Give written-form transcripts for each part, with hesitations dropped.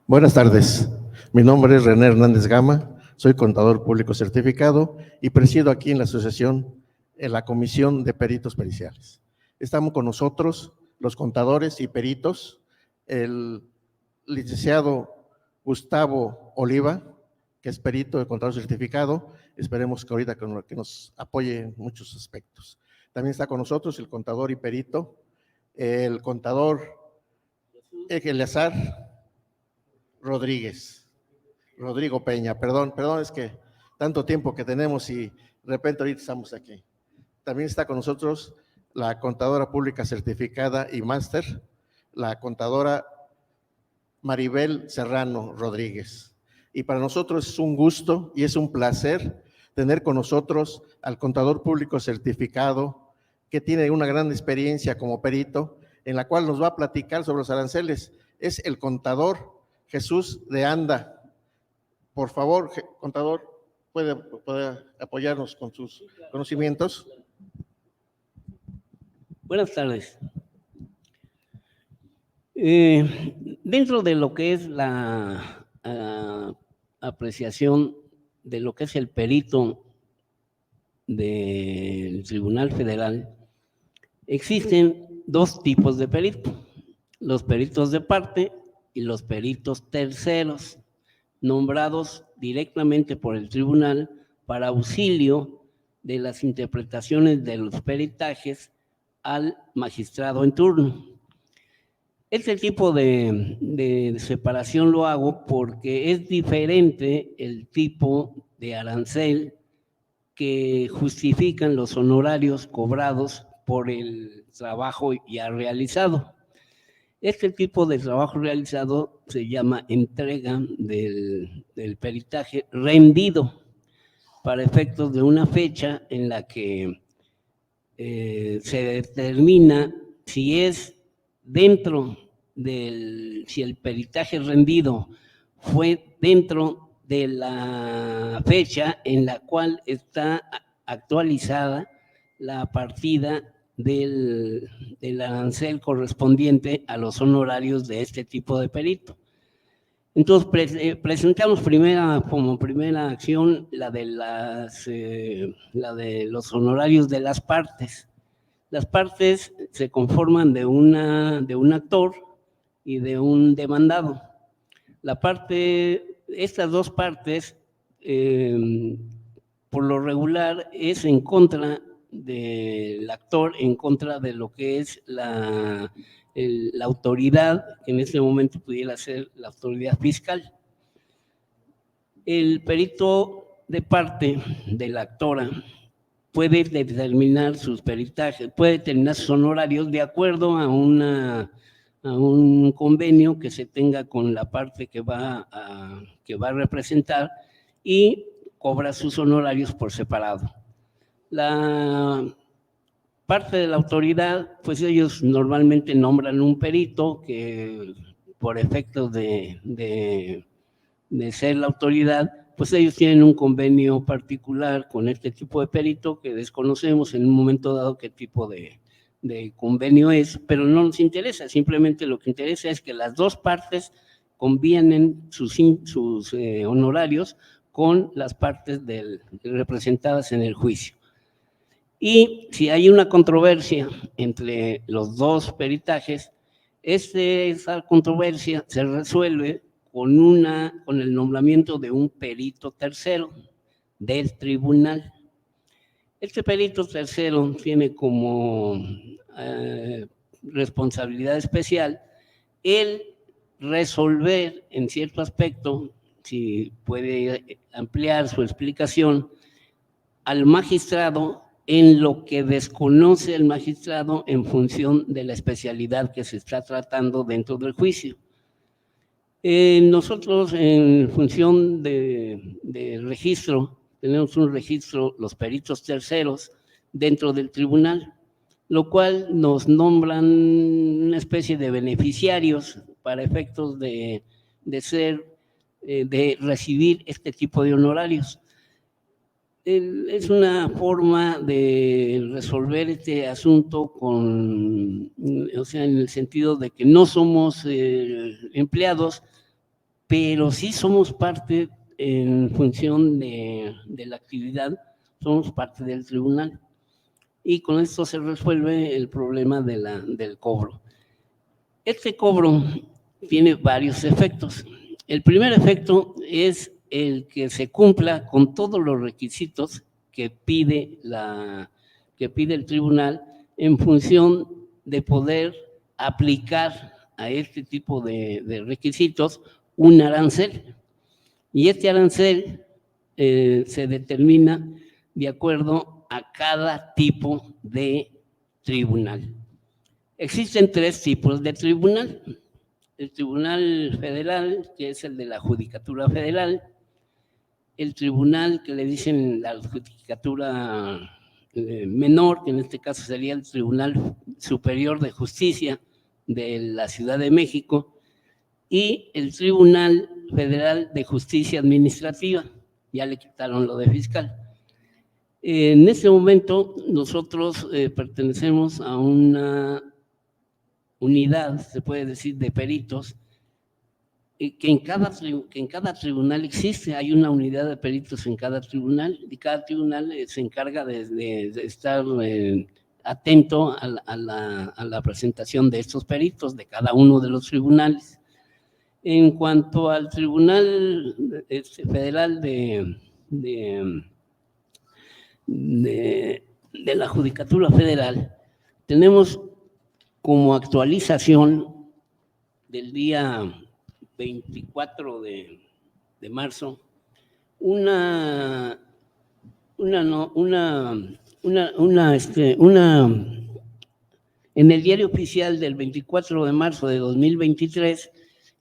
Buenas tardes, mi nombre es René Hernández Gama, soy contador público certificado y presido aquí en la asociación en la Comisión de Peritos Periciales. Estamos con nosotros los contadores y peritos, el licenciado Gustavo Oliva, que es perito de contador certificado, esperemos que ahorita que nos apoye en muchos aspectos. También está con nosotros el contador y perito, el contador Eleazar Rodrigo Peña, perdón, es que tanto tiempo que tenemos y de repente ahorita estamos aquí. También está con nosotros la contadora pública certificada y máster, la contadora Maribel Serrano Rodríguez. Y para nosotros es un gusto y es un placer tener con nosotros al contador público certificado que tiene una gran experiencia como perito, en la cual nos va a platicar sobre los aranceles. Es el contador Jesús de Anda. Por favor, contador, ¿puede apoyarnos con sus conocimientos? Buenas tardes. Dentro de lo que es la apreciación de lo que es el perito del Tribunal Federal, existen dos tipos de perito: los peritos de parte y los peritos terceros, nombrados directamente por el tribunal para auxilio de las interpretaciones de los peritajes al magistrado en turno. Este tipo de separación lo hago porque es diferente el tipo de arancel que justifican los honorarios cobrados por el trabajo ya realizado. Este tipo de trabajo realizado se llama entrega del peritaje rendido, para efectos de una fecha en la que se determina si es dentro si el peritaje rendido fue dentro de la fecha en la cual está actualizada la partida del arancel correspondiente a los honorarios de este tipo de perito. Entonces presentamos como primera acción la de los honorarios de las partes. Las partes se conforman de un actor y de un demandado. Estas dos partes, por lo regular, es en contra del actor, en contra de lo que es la autoridad, que en este momento pudiera ser la autoridad fiscal. El perito de parte de la actora puede determinar sus peritajes, puede determinar sus honorarios de acuerdo a un convenio que se tenga con la parte que va a representar, y cobra sus honorarios por separado. La parte de la autoridad, pues ellos normalmente nombran un perito que, por efecto de ser la autoridad, pues ellos tienen un convenio particular con este tipo de perito que desconocemos en un momento dado qué tipo de convenio es, pero no nos interesa. Simplemente lo que interesa es que las dos partes convienen sus honorarios con las partes representadas en el juicio. Y si hay una controversia entre los dos peritajes, esa controversia se resuelve con el nombramiento de un perito tercero del tribunal. Este perito tercero tiene como responsabilidad especial el resolver en cierto aspecto, si puede ampliar su explicación, al magistrado en lo que desconoce el magistrado en función de la especialidad que se está tratando dentro del juicio. Nosotros, en función de registro, tenemos un registro, los peritos terceros, dentro del tribunal, lo cual nos nombran una especie de beneficiarios para efectos de recibir este tipo de honorarios. Es una forma de resolver este asunto en el sentido de que no somos empleados, pero sí somos parte, en función de la actividad, somos parte del tribunal. Y con esto se resuelve el problema del cobro. Este cobro tiene varios efectos. El primer efecto es el que se cumpla con todos los requisitos que pide el tribunal en función de poder aplicar a este tipo de requisitos un arancel. Y este arancel se determina de acuerdo a cada tipo de tribunal. Existen 3 tipos de tribunal. El Tribunal Federal, que es el de la Judicatura Federal, el tribunal que le dicen la Judicatura Menor, que en este caso sería el Tribunal Superior de Justicia de la Ciudad de México, y el Tribunal Federal de Justicia Administrativa, ya le quitaron lo de fiscal. En este momento nosotros pertenecemos a una unidad, se puede decir, de peritos, que en cada tribunal existe, hay una unidad de peritos en cada tribunal, y cada tribunal se encarga de estar atento a la presentación de estos peritos de cada uno de los tribunales. En cuanto al Tribunal Federal de la Judicatura Federal, tenemos como actualización del día 24 de marzo en el Diario Oficial del 24 de marzo de 2023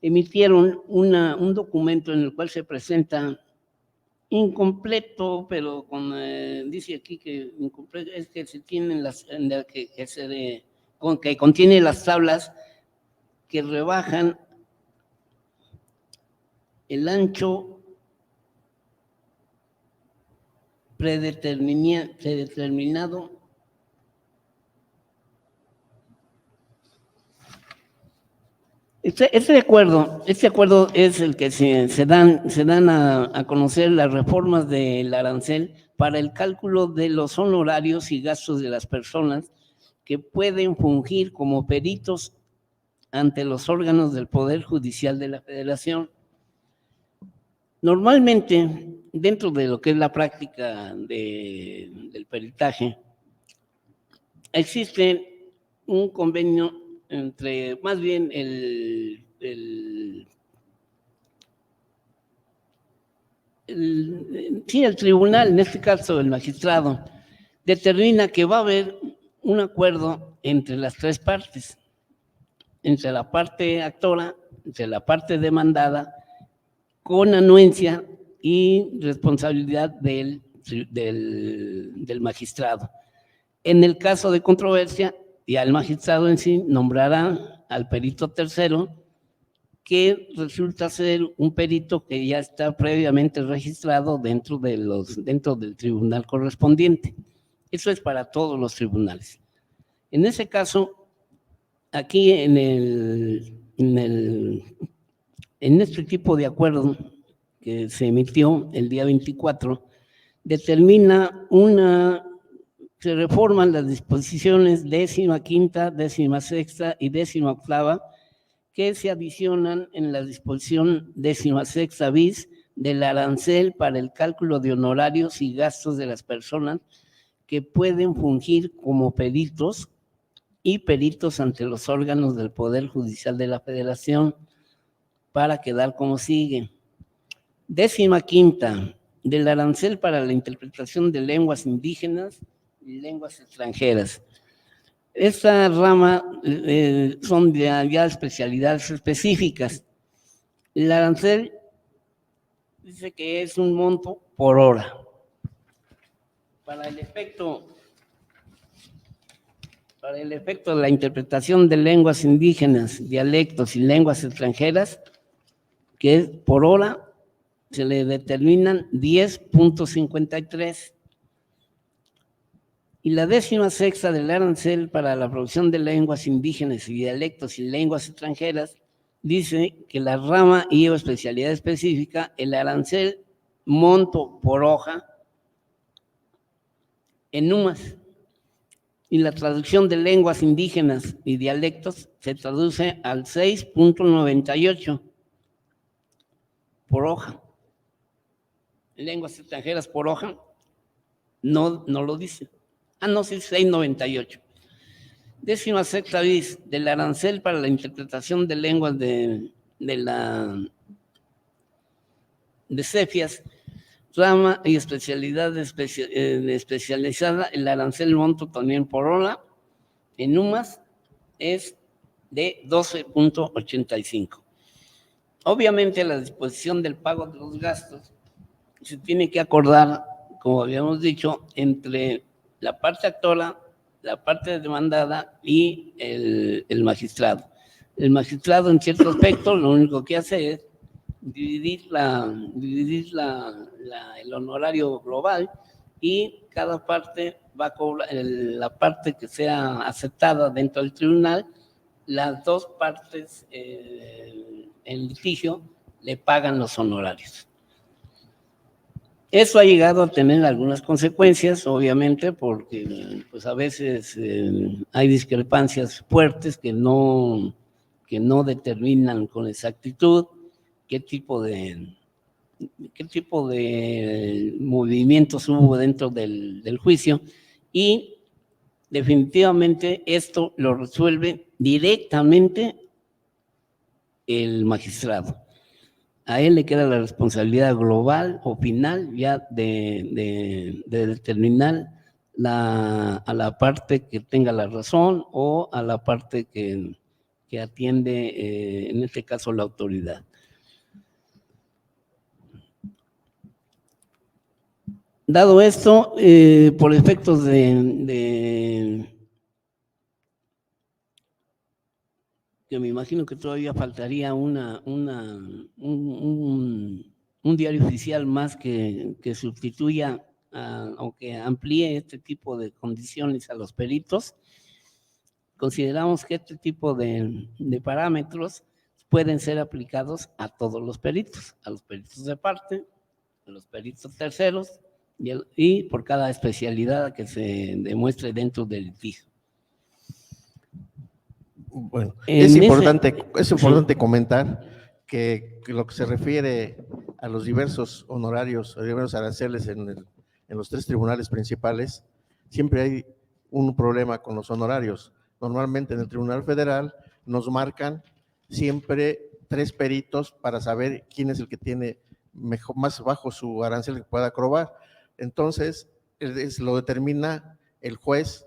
emitieron un documento en el cual se presenta incompleto, pero dice aquí que incompleto es que se tienen que contiene las tablas que rebajan el ancho predeterminado Este acuerdo es el que se dan a conocer las reformas del arancel para el cálculo de los honorarios y gastos de las personas que pueden fungir como peritos ante los órganos del Poder Judicial de la Federación. Normalmente, dentro de lo que es la práctica del peritaje, existe un convenio entre, más bien, el tribunal, en este caso el magistrado, determina que va a haber un acuerdo entre las 3 partes, entre la parte actora, entre la parte demandada, con anuencia y responsabilidad del magistrado. En el caso de controversia, ya el magistrado en sí nombrará al perito tercero, que resulta ser un perito que ya está previamente registrado dentro del tribunal correspondiente. Eso es para todos los tribunales. En ese caso, aquí en este tipo de acuerdo que se emitió el día 24, se reforman las disposiciones 15ª, 16ª y 18ª que se adicionan en la disposición 16ª bis del arancel para el cálculo de honorarios y gastos de las personas que pueden fungir como peritos y peritos ante los órganos del Poder Judicial de la Federación, para quedar como sigue. 15ª, del arancel para la interpretación de lenguas indígenas y lenguas extranjeras. Esta rama son ya especialidades específicas. El arancel dice que es un monto por hora. Para el efecto de la interpretación de lenguas indígenas, dialectos y lenguas extranjeras, que es por hora, se le determinan 10.53. Y la 16ª del arancel para la producción de lenguas indígenas y dialectos y lenguas extranjeras dice que la rama y o especialidad específica, el arancel monto por hoja en UMAS, y la traducción de lenguas indígenas y dialectos se traduce al 6.98 por hoja. Lenguas extranjeras por hoja, no lo dice. No, sí, 6.98. 16ª vez del arancel para la interpretación de lenguas de CEFIAS, rama y especialidad especializada, el arancel monto también por hora en UMAS es de 12.85. Obviamente la disposición del pago de los gastos se tiene que acordar, como habíamos dicho, entre la parte actora, la parte demandada y el magistrado. El magistrado, en cierto aspecto, lo único que hace es dividir el honorario global, y cada parte va a cobrar la parte que sea aceptada dentro del tribunal. Las dos partes en litigio le pagan los honorarios. Eso ha llegado a tener algunas consecuencias, obviamente, porque pues, a veces hay discrepancias fuertes que no determinan con exactitud qué tipo de movimientos hubo dentro del juicio, y definitivamente esto lo resuelve directamente el magistrado. A él le queda la responsabilidad global o final ya de determinar a la parte que tenga la razón o a la parte que atiende, en este caso, la autoridad. Dado esto, por efectos que me imagino que todavía faltaría un diario oficial más que sustituya o que amplíe este tipo de condiciones a los peritos, consideramos que este tipo de parámetros pueden ser aplicados a todos los peritos, a los peritos de parte, a los peritos terceros, y por cada especialidad que se demuestre dentro del litigio. Bueno, es importante comentar que lo que se refiere a los diversos honorarios, a los diversos aranceles en los tres tribunales principales, siempre hay un problema con los honorarios. Normalmente en el Tribunal Federal nos marcan siempre 3 peritos para saber quién es el que tiene más bajo su arancel que pueda cobrar. Entonces, lo determina el juez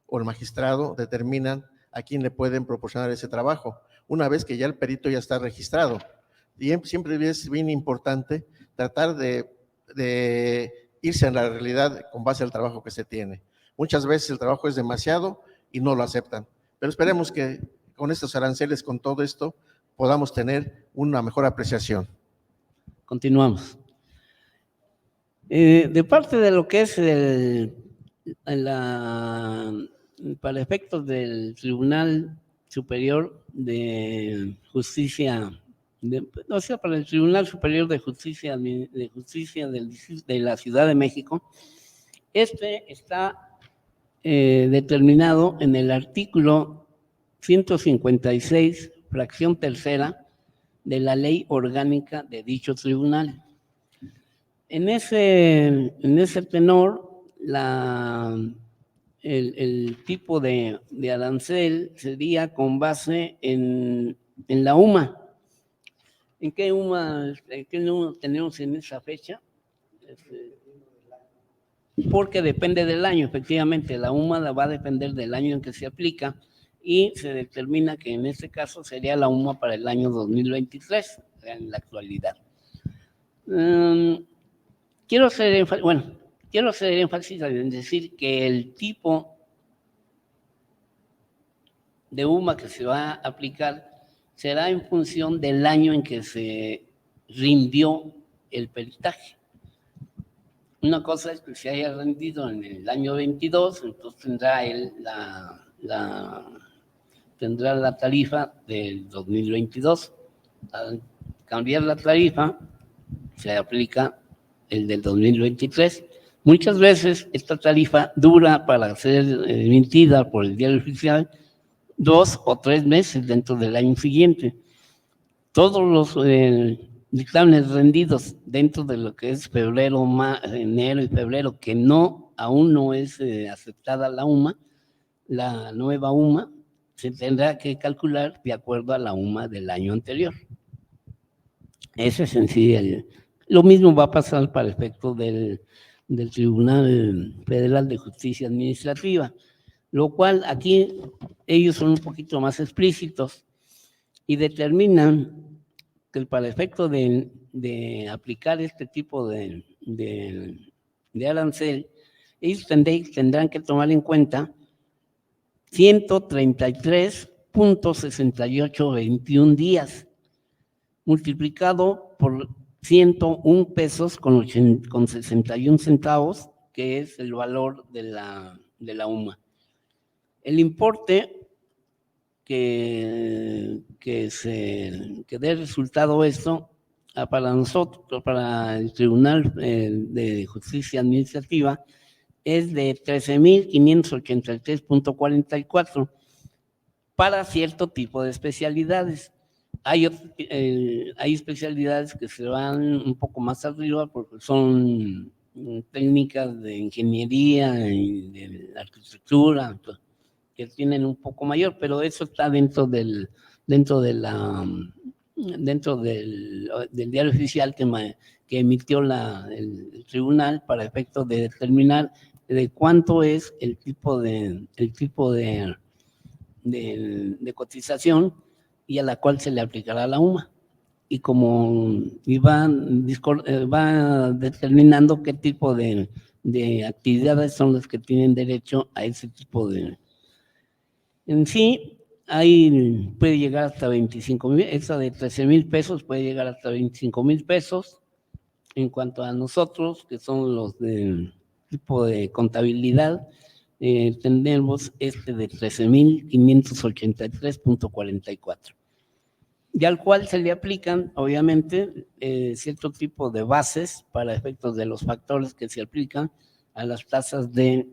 o el magistrado, determinan a quién le pueden proporcionar ese trabajo, una vez que ya el perito ya está registrado. Y siempre es bien importante tratar de irse a la realidad con base al trabajo que se tiene. Muchas veces el trabajo es demasiado y no lo aceptan, pero esperemos que con estos aranceles, con todo esto, podamos tener una mejor apreciación. Continuamos. De parte de lo que es para efectos del Tribunal Superior de Justicia, para el Tribunal Superior de Justicia de la Ciudad de México, está determinado en el artículo 156, fracción tercera, de la ley orgánica de dicho tribunal. En ese tenor, el tipo de arancel sería con base en la UMA. ¿En qué UMA tenemos en esa fecha? Porque depende del año, efectivamente, la UMA va a depender del año en que se aplica, y se determina que en este caso sería la UMA para el año 2023, en la actualidad. Quiero hacer énfasis en decir que el tipo de UMA que se va a aplicar será en función del año en que se rindió el peritaje. Una cosa es que se haya rendido en el año 22, entonces tendrá la tarifa del 2022, Al cambiar la tarifa, se aplica el del 2023. Muchas veces esta tarifa dura para ser emitida por el diario oficial 2 o 3 meses dentro del año siguiente. Todos los dictámenes rendidos dentro de lo que es febrero, enero y febrero, que aún no es aceptada la UMA, la nueva UMA, se tendrá que calcular de acuerdo a la UMA del año anterior. Ese es sencillo. Lo mismo va a pasar para efecto del Tribunal Federal de Justicia Administrativa, lo cual aquí ellos son un poquito más explícitos y determinan que para efecto de aplicar este tipo de arancel, ellos tendrán que tomar en cuenta 133.6821 días, multiplicado por 101 pesos con 61 centavos, que es el valor de la UMA. El importe que dé resultado esto, para nosotros, para el Tribunal de Justicia Administrativa, es de 13,583.44 para cierto tipo de especialidades. Hay especialidades que se van un poco más arriba porque son técnicas de ingeniería y de arquitectura que tienen un poco mayor, pero eso está dentro del diario oficial que emitió el tribunal para efectos de determinar de cuánto es el tipo de cotización y a la cual se le aplicará la UMA. Y como va determinando qué tipo de actividades son las que tienen derecho a ese tipo de... En sí, ahí puede llegar hasta 25,000, esa de 13,000 pesos puede llegar hasta 25,000 pesos. En cuanto a nosotros, que son los del tipo de contabilidad, tenemos de 13,583.44, y al cual se le aplican, obviamente, cierto tipo de bases para efectos de los factores que se aplican a las tasas de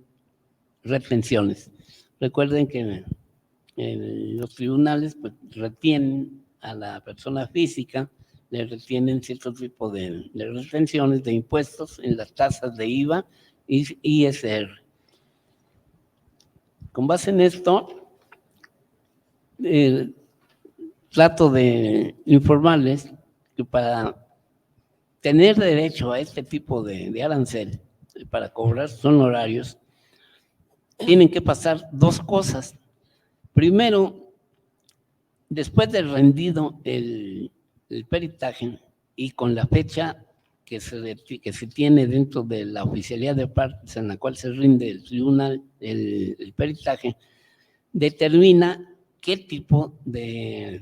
retenciones. Recuerden que los tribunales pues, retienen a la persona física, le retienen cierto tipo de retenciones de impuestos en las tasas de IVA y ISR. Con base en esto, trato de informarles que para tener derecho a este tipo de arancel, para cobrar sus honorarios, tienen que pasar dos cosas. Primero, después de rendido el peritaje y con la fecha que se tiene dentro de la oficialidad de partes en la cual se rinde el tribunal el peritaje, determina qué tipo de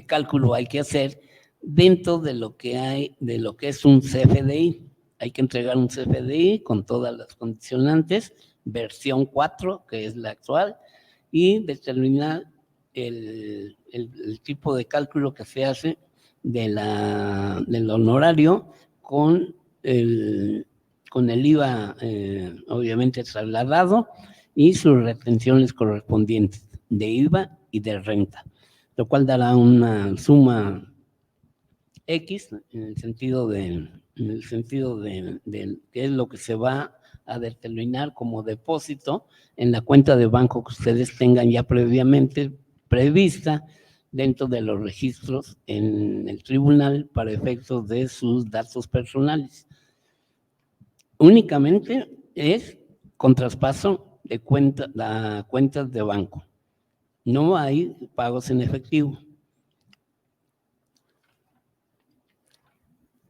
cálculo hay que hacer dentro de lo que es un CFDI. Hay que entregar un CFDI con todas las condicionantes, versión 4, que es la actual, y determinar el tipo de cálculo que se hace del honorario con el IVA, obviamente trasladado, y sus retenciones correspondientes de IVA y de renta, lo cual dará una suma X en el sentido de qué es lo que se va a determinar como depósito en la cuenta de banco que ustedes tengan ya previamente prevista dentro de los registros en el tribunal para efectos de sus datos personales. Únicamente es con traspaso de cuentas de banco. No hay pagos en efectivo.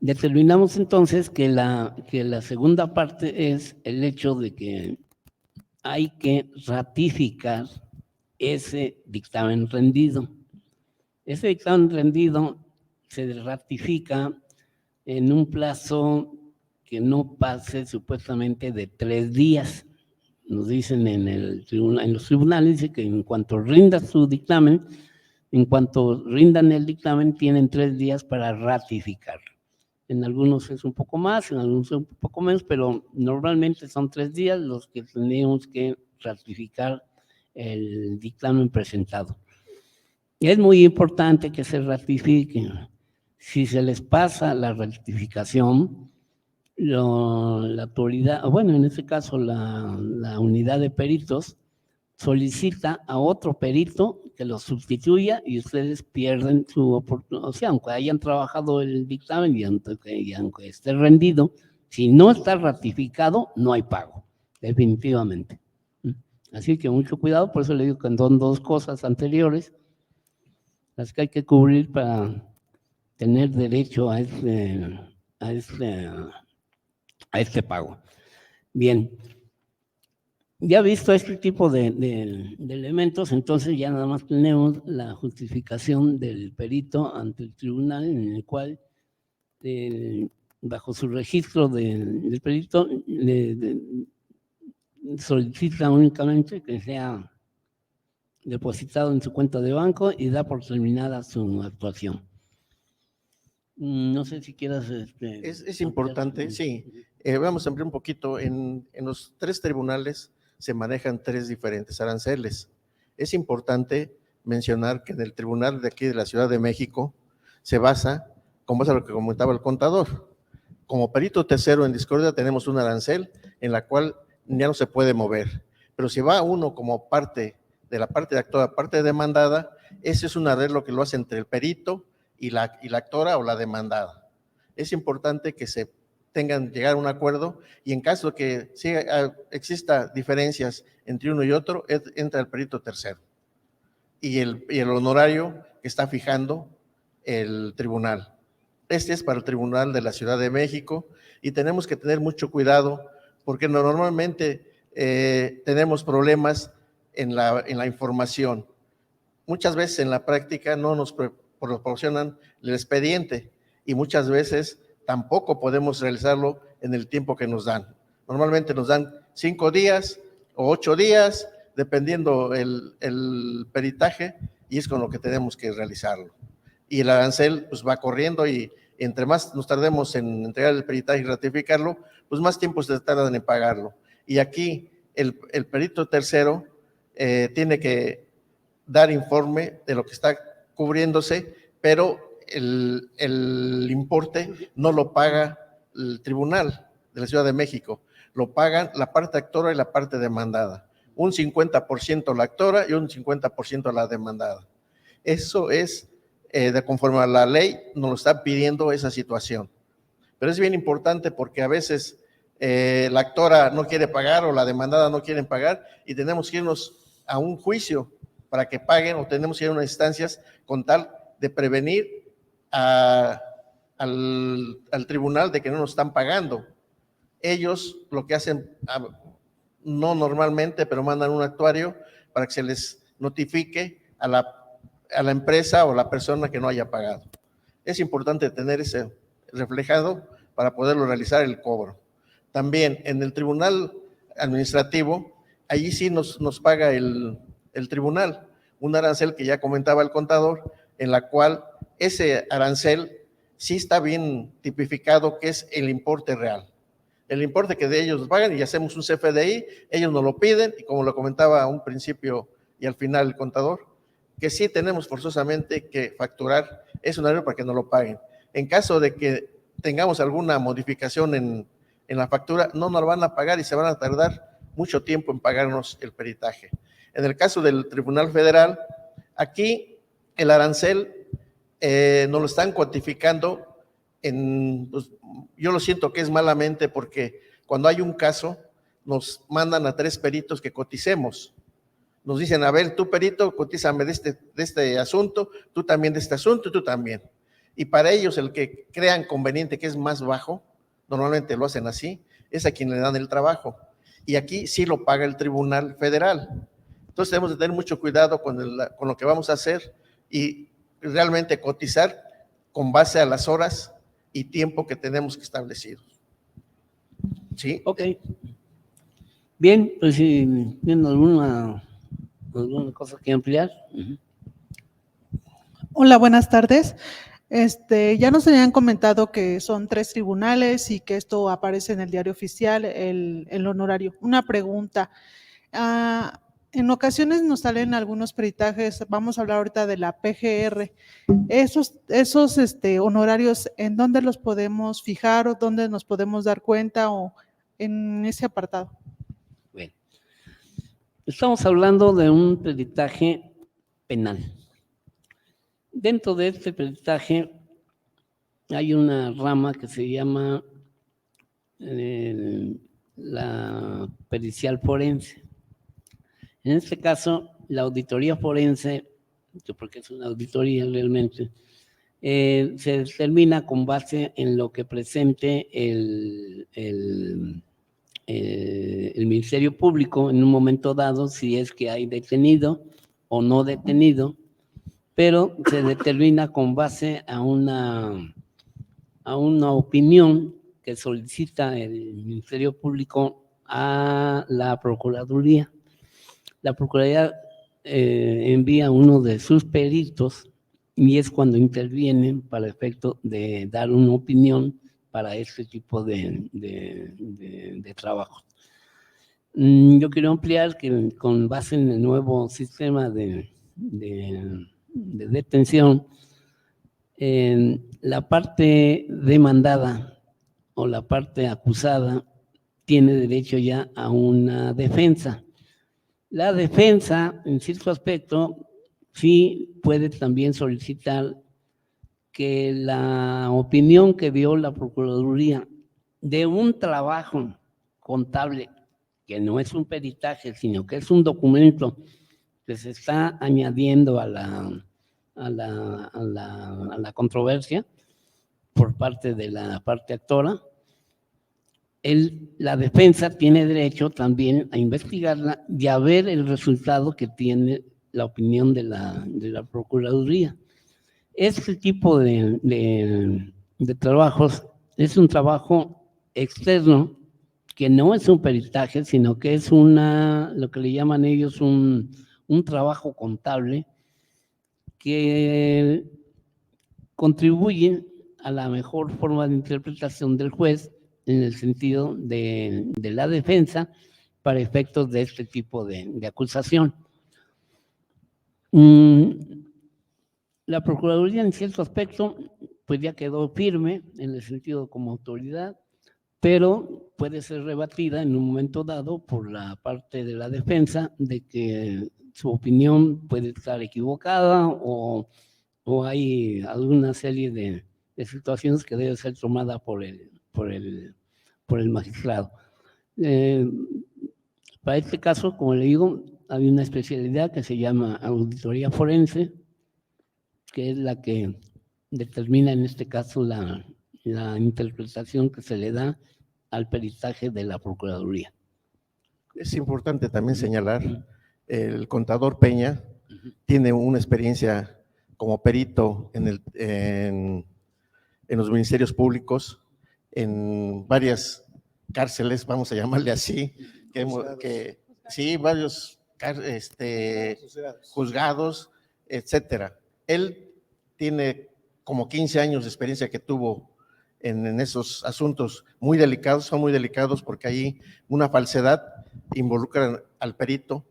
Determinamos entonces que la segunda parte es el hecho de que hay que ratificar ese dictamen rendido. Ese dictamen rendido se ratifica en un plazo que no pase supuestamente de 3 días. Nos dicen en los tribunales, dice que en cuanto rinda su dictamen, En cuanto rindan el dictamen, tienen 3 días para ratificar. En algunos es un poco más, en algunos es un poco menos, pero normalmente son 3 días los que tenemos que ratificar el dictamen presentado. Es muy importante que se ratifiquen. Si se les pasa la ratificación, la autoridad, bueno, en este caso la unidad de peritos, solicita a otro perito que lo sustituya y ustedes pierden su oportunidad. O sea, aunque hayan trabajado el dictamen y aunque esté rendido, si no está ratificado, no hay pago, definitivamente. Así que mucho cuidado, por eso le digo que son 2 cosas anteriores las que hay que cubrir para tener derecho a este pago. Bien. Ya visto este tipo de elementos, entonces ya nada más tenemos la justificación del perito ante el tribunal, en el cual, bajo su registro del perito, solicita únicamente que sea depositado en su cuenta de banco y da por terminada su actuación. No sé si quieras... Es importante, sí. Vamos a ampliar un poquito. En los 3 tribunales se manejan 3 diferentes aranceles. Es importante mencionar que en el tribunal de aquí de la Ciudad de México se basa, con base a lo que comentaba el contador. Como perito tercero en discordia tenemos un arancel en la cual ya no se puede mover. Pero si va uno como parte de la parte de actora, parte demandada, ese es un arreglo que lo hace entre el perito y la actora o la demandada. Es importante que se llegar a un acuerdo y en caso de que sí, exista diferencias entre uno y otro, entra el perito tercero y el honorario que está fijando el tribunal. Este es para el Tribunal de la Ciudad de México y tenemos que tener mucho cuidado porque normalmente tenemos problemas en la información. Muchas veces en la práctica no nos proporcionan el expediente y muchas veces tampoco podemos realizarlo en el tiempo que nos dan. Normalmente nos dan 5 días o 8 días, dependiendo el peritaje, y es con lo que tenemos que realizarlo. Y el arancel pues va corriendo y entre más nos tardemos en entregar el peritaje y ratificarlo, pues más tiempo se tardan en pagarlo. Y aquí el perito tercero tiene que dar informe de lo que está cubriéndose, pero el importe no lo paga el tribunal de la Ciudad de México, lo pagan la parte actora y la parte demandada. Un 50% la actora y un 50% la demandada. Eso es, de conforme a la ley, nos lo está pidiendo esa situación. Pero es bien importante porque a veces la actora no quiere pagar o la demandada no quieren pagar y tenemos que irnos a un juicio para que paguen o tenemos que ir a unas instancias con tal de prevenir al tribunal de que no nos están pagando. Ellos lo que hacen, no normalmente, pero mandan un actuario para que se les notifique a la empresa o la persona que no haya pagado. Es importante tener ese reflejado para poderlo realizar el cobro. También en el tribunal administrativo, allí sí nos paga el tribunal, un arancel que ya comentaba el contador, en la cual ese arancel sí está bien tipificado que es el importe real. El importe que de ellos pagan y hacemos un CFDI, ellos nos lo piden y como lo comentaba a un principio y al final el contador, que sí tenemos forzosamente que facturar ese honorario para que nos lo paguen. En caso de que tengamos alguna modificación en la factura, no nos lo van a pagar y se van a tardar mucho tiempo en pagarnos el peritaje. En el caso del Tribunal Federal, aquí el arancel nos lo están cuantificando pues, yo lo siento que es malamente porque cuando hay un caso nos mandan a 3 peritos que coticemos. Nos dicen, a ver, tú perito, cotízame de este asunto, tú también de este asunto y tú también. Y para ellos el que crean conveniente que es más bajo, normalmente lo hacen así, es a quien le dan el trabajo. Y aquí sí lo paga el Tribunal Federal. Entonces tenemos que tener mucho cuidado con lo que vamos a hacer y realmente cotizar con base a las horas y tiempo que tenemos que establecidos. ¿Sí? Ok. Bien, pues si tienen alguna cosa que ampliar. Hola, buenas tardes. Ya nos habían comentado que son 3 tribunales y que esto aparece en el diario oficial, el honorario. Una pregunta. En ocasiones nos salen algunos peritajes, vamos a hablar ahorita de la PGR. Esos honorarios, ¿en dónde los podemos fijar o dónde nos podemos dar cuenta o en ese apartado? Bueno, estamos hablando de un peritaje penal. Dentro de este peritaje hay una rama que se llama la pericial forense. En este caso, la auditoría forense, porque es una auditoría realmente, se determina con base en lo que presente el Ministerio Público en un momento dado, si es que hay detenido o no detenido, pero se determina con base a una opinión que solicita el Ministerio Público a la Procuraduría. La Procuraduría envía uno de sus peritos y es cuando intervienen para efecto de dar una opinión para este tipo de trabajos. Yo quiero ampliar que con base en el nuevo sistema de detención, la parte demandada o la parte acusada tiene derecho ya a una defensa. La defensa, en cierto aspecto, sí puede también solicitar que la opinión que dio la Procuraduría de un trabajo contable, que no es un peritaje, sino que es un documento que se está añadiendo a la controversia por parte de la parte actora, la defensa tiene derecho también a investigarla y a ver el resultado que tiene la opinión de la Procuraduría. Este tipo de trabajos es un trabajo externo que no es un peritaje, sino que es lo que le llaman ellos un trabajo contable que contribuye a la mejor forma de interpretación del juez en el sentido de la defensa para efectos de este tipo de acusación. La Procuraduría en cierto aspecto pues ya quedó firme en el sentido como autoridad, pero puede ser rebatida en un momento dado por la parte de la defensa de que su opinión puede estar equivocada o hay alguna serie de situaciones que debe ser tomada por el magistrado. Para este caso, como le digo, hay una especialidad que se llama auditoría forense, que es la que determina en este caso la interpretación que se le da al peritaje de la Procuraduría. Es importante también señalar, el contador Peña tiene una experiencia como perito en los ministerios públicos, en varias cárceles, vamos a llamarle así, sí, varios juzgados, etcétera. Él tiene como 15 años de experiencia que tuvo en esos asuntos muy delicados, son muy delicados porque ahí una falsedad involucra al perito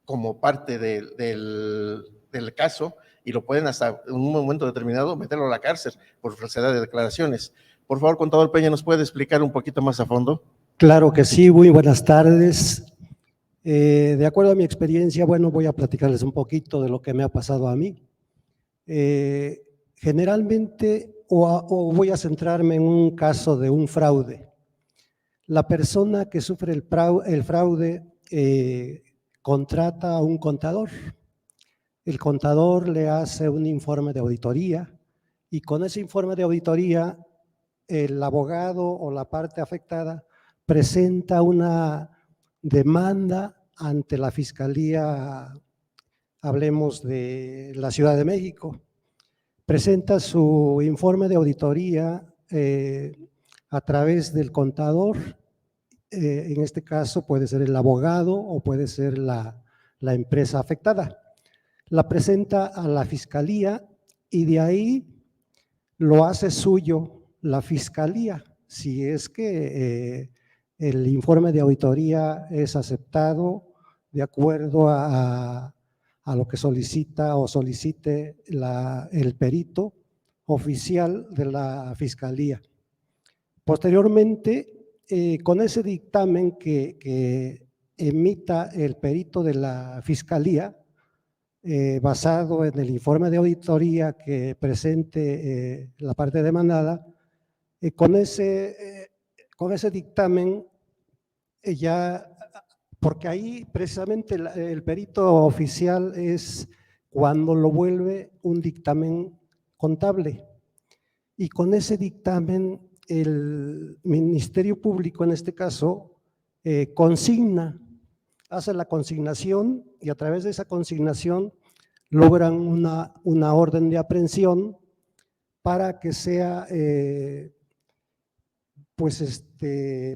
como parte del caso y lo pueden hasta en un momento determinado meterlo a la cárcel por falsedad de declaraciones. Por favor, contador Peña, ¿nos puede explicar un poquito más a fondo? Claro que sí, muy buenas tardes. De acuerdo a mi experiencia, bueno, voy a platicarles un poquito de lo que me ha pasado a mí. Generalmente, o voy a centrarme en un caso de un fraude. La persona que sufre el fraude contrata a un contador. El contador le hace un informe de auditoría y con ese informe de auditoría el abogado o la parte afectada presenta una demanda ante la Fiscalía, hablemos de la Ciudad de México. Presenta su informe de auditoría a través del contador, en este caso puede ser el abogado o puede ser la empresa afectada. la presenta a la fiscalía y de ahí lo hace suyo la fiscalía, si es que el informe de auditoría es aceptado de acuerdo a lo que solicita o solicite el perito oficial de la fiscalía. Posteriormente, con ese dictamen que emita el perito de la fiscalía, basado en el informe de auditoría que presente la parte demandada, con ese dictamen ya, porque ahí precisamente el perito oficial es cuando lo vuelve un dictamen contable, y con ese dictamen el Ministerio Público en este caso hace la consignación, y a través de esa consignación logran una orden de aprehensión para que sea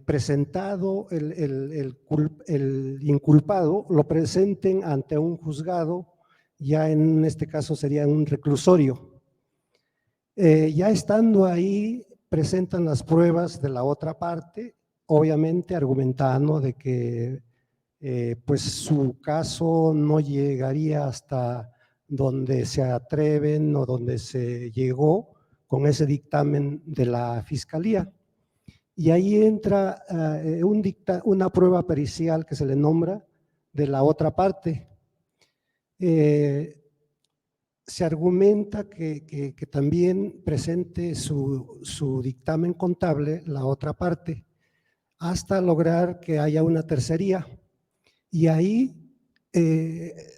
presentado el inculpado, lo presenten ante un juzgado, ya en este caso sería un reclusorio. Ya estando ahí, presentan las pruebas de la otra parte, obviamente argumentando de que pues su caso no llegaría hasta donde se atreven o donde se llegó con ese dictamen de la fiscalía. Y ahí entra una prueba pericial que se le nombra de la otra parte. Se argumenta que también presente su dictamen contable la otra parte, hasta lograr que haya una tercería. Y ahí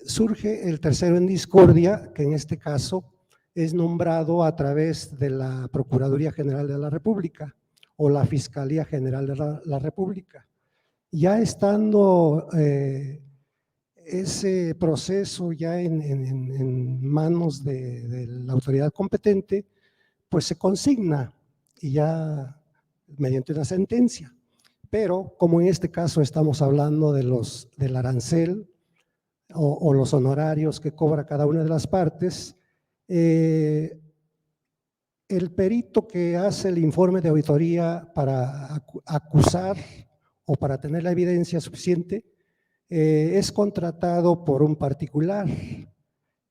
surge el tercero en discordia, que en este caso es nombrado a través de la Procuraduría General de la República o la Fiscalía General de la República. Ya estando ese proceso ya en manos de la autoridad competente, pues se consigna y ya mediante una sentencia. Pero como en este caso estamos hablando del arancel o los honorarios que cobra cada una de las partes, el perito que hace el informe de auditoría para acusar o para tener la evidencia suficiente es contratado por un particular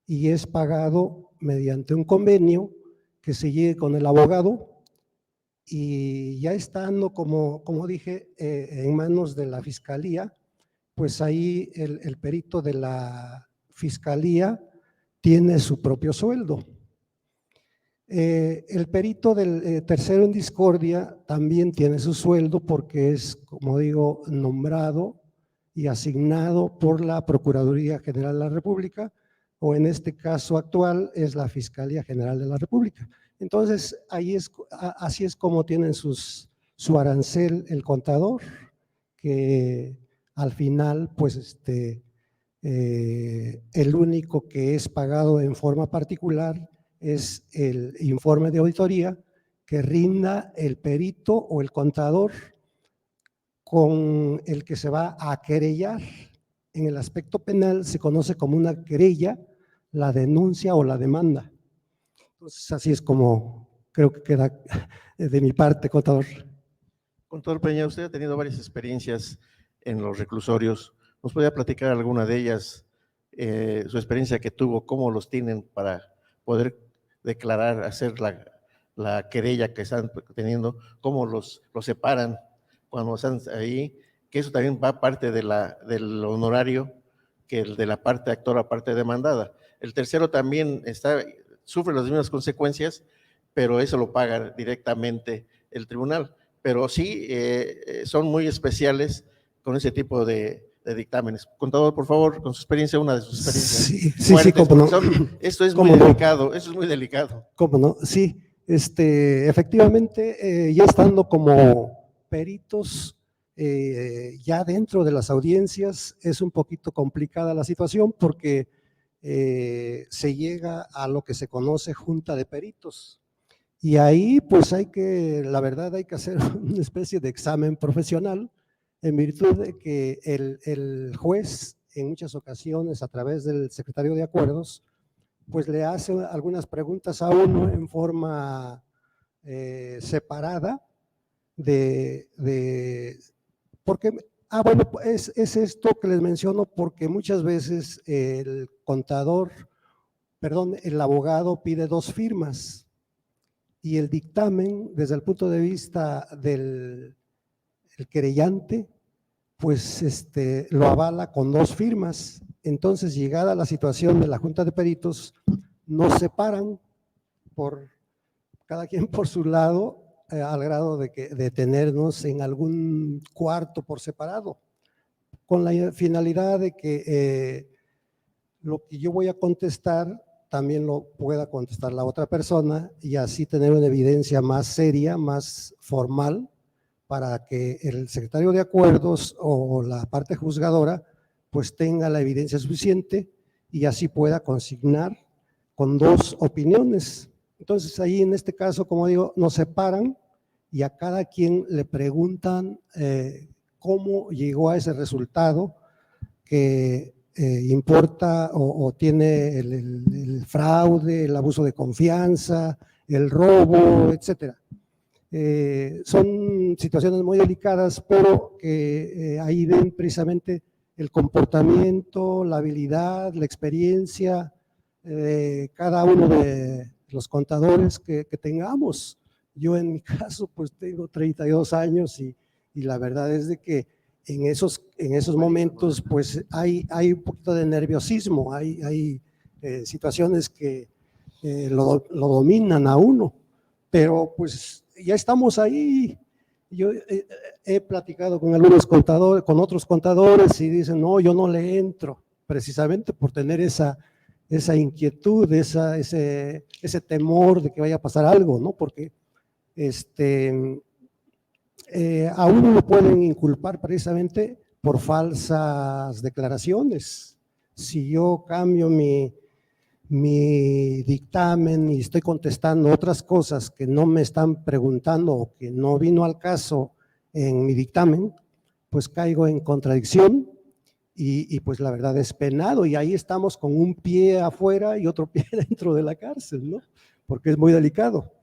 y es pagado mediante un convenio que se llegue con el abogado. Y ya estando, como dije, en manos de la fiscalía, pues ahí el perito de la fiscalía tiene su propio sueldo. El perito del tercero en discordia también tiene su sueldo porque es, como digo, nombrado y asignado por la Procuraduría General de la República, o en este caso actual es la Fiscalía General de la República. Entonces, así es como tienen su arancel el contador, que al final, pues el único que es pagado en forma particular es el informe de auditoría que rinda el perito o el contador con el que se va a querellar. En el aspecto penal se conoce como una querella, la denuncia o la demanda. Entonces, así es como creo que queda de mi parte, contador. Contador Peña, usted ha tenido varias experiencias en los reclusorios. ¿Nos podría platicar alguna de ellas, su experiencia que tuvo, cómo los tienen para poder declarar, hacer la querella que están teniendo, cómo los separan cuando están ahí, que eso también va parte del honorario que el de la parte actora, parte demandada? El tercero también sufre las mismas consecuencias, pero eso lo paga directamente el tribunal. Pero sí, son muy especiales con ese tipo de dictámenes. Contador, por favor, con su experiencia, una de sus experiencias. Sí, cómo no. Esto es muy delicado, eso es muy delicado. ¿Cómo no? Sí, efectivamente, ya estando como peritos ya dentro de las audiencias, es un poquito complicada la situación porque se llega a lo que se conoce junta de peritos. Y ahí, pues la verdad hay que hacer una especie de examen profesional en virtud de que el juez en muchas ocasiones a través del secretario de acuerdos, pues le hace algunas preguntas a uno en forma separada porque, bueno, es esto que les menciono, porque muchas veces el abogado pide 2 firmas y el dictamen, desde el punto de vista del querellante, pues lo avala con 2 firmas. Entonces, llegada la situación de la Junta de Peritos, nos separan cada quien por su lado, al grado de tenernos en algún cuarto por separado, con la finalidad de que lo que yo voy a contestar también lo pueda contestar la otra persona y así tener una evidencia más seria, más formal, para que el secretario de acuerdos o la parte juzgadora pues tenga la evidencia suficiente y así pueda consignar con 2 opiniones. Entonces ahí en este caso, como digo, nos separan y a cada quien le preguntan cómo llegó a ese resultado que importa o tiene el fraude, el abuso de confianza, el robo, etcétera. Son situaciones muy delicadas, pero que ahí ven precisamente el comportamiento, la habilidad, la experiencia de cada uno de los contadores que tengamos. Yo en mi caso pues tengo 32 años y la verdad es de que en esos momentos pues hay un poquito de nerviosismo, hay situaciones que lo dominan a uno, pero pues ya estamos ahí. Yo he platicado con algunos contadores, con otros contadores y dicen, no, yo no le entro, precisamente por tener esa inquietud, ese temor de que vaya a pasar algo, ¿no? Porque a uno lo pueden inculpar precisamente por falsas declaraciones. Si yo cambio mi dictamen y estoy contestando otras cosas que no me están preguntando o que no vino al caso en mi dictamen, pues caigo en contradicción y pues la verdad es penado, y ahí estamos con un pie afuera y otro pie dentro de la cárcel, ¿no? Porque es muy delicado.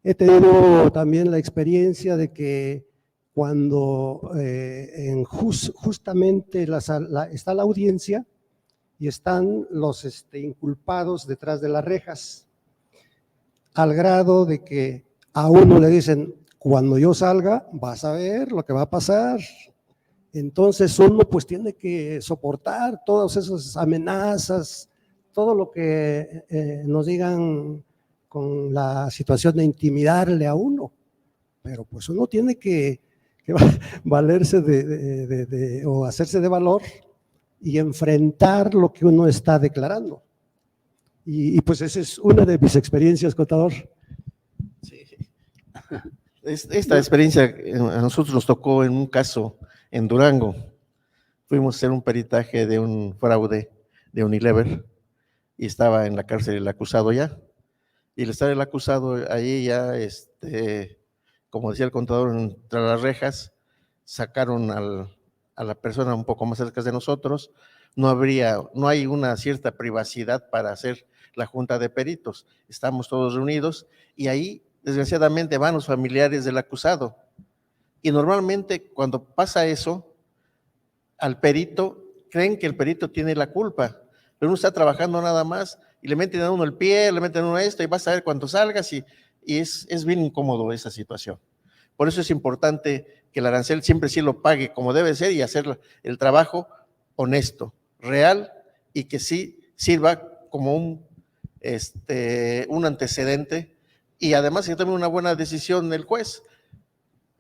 He tenido también la experiencia de que cuando justamente está la audiencia y están los inculpados detrás de las rejas, al grado de que a uno le dicen, cuando yo salga vas a ver lo que va a pasar. Entonces uno pues tiene que soportar todas esas amenazas, todo lo que nos digan con la situación de intimidarle a uno, pero pues uno tiene que valerse o hacerse de valor y enfrentar lo que uno está declarando. Y pues esa es una de mis experiencias, contador. Sí. Esta experiencia a nosotros nos tocó en un caso en Durango. Fuimos a hacer un peritaje de un fraude de Unilever y estaba en la cárcel el acusado ya. Y al estar el acusado ahí ya, como decía el contador, entre las rejas, sacaron a la persona un poco más cerca de nosotros. No hay una cierta privacidad para hacer la junta de peritos. Estamos todos reunidos y ahí, desgraciadamente, van los familiares del acusado. Y normalmente cuando pasa eso, al perito, creen que el perito tiene la culpa, pero uno está trabajando nada más y le meten a uno el pie, le meten a uno esto y vas a ver cuando salgas y es bien incómodo esa situación. Por eso es importante que el arancel siempre sí lo pague como debe ser y hacer el trabajo honesto, real y que sí sirva como un antecedente y además que tome una buena decisión el juez.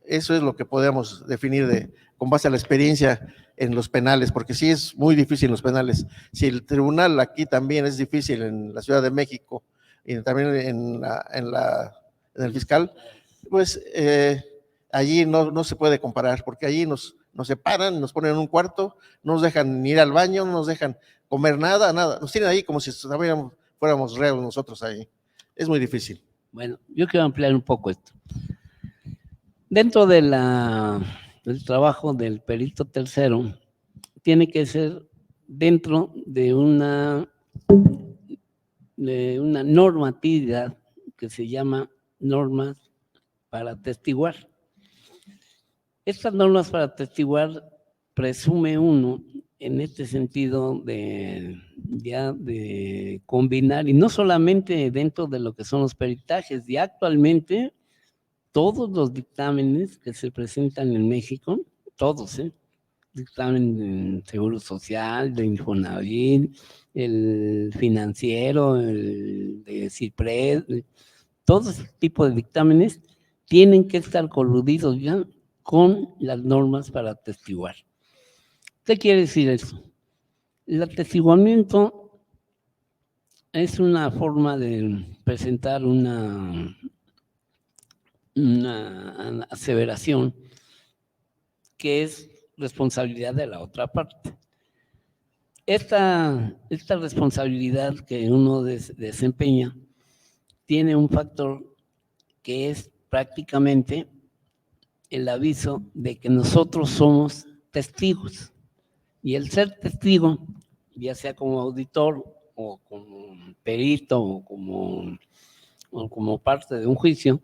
Eso es lo que podemos definir con base a la experiencia en los penales, porque sí es muy difícil en los penales. Si el tribunal aquí también es difícil en la Ciudad de México y también en el fiscal, pues allí no se puede comparar, porque allí nos separan, nos ponen en un cuarto, no nos dejan ir al baño, no nos dejan comer nada, nos tienen ahí como si fuéramos reos nosotros ahí. Es muy difícil. Bueno, yo quiero ampliar un poco esto. Dentro del trabajo del perito tercero, tiene que ser dentro de una normatividad que se llama normas para atestiguar. Estas normas para atestiguar presume uno en este sentido de combinar, y no solamente dentro de lo que son los peritajes, y actualmente todos los dictámenes que se presentan en México, todos, dictamen de Seguro Social, de Infonavit, el financiero, el de CIPRED, todo ese tipo de dictámenes tienen que estar coludidos ya con las normas para atestiguar. ¿Qué quiere decir eso? El atestiguamiento es una forma de presentar una aseveración que es responsabilidad de la otra parte. Esta responsabilidad que uno desempeña tiene un factor que es prácticamente el aviso de que nosotros somos testigos. Y el ser testigo, ya sea como auditor o como perito o como parte de un juicio,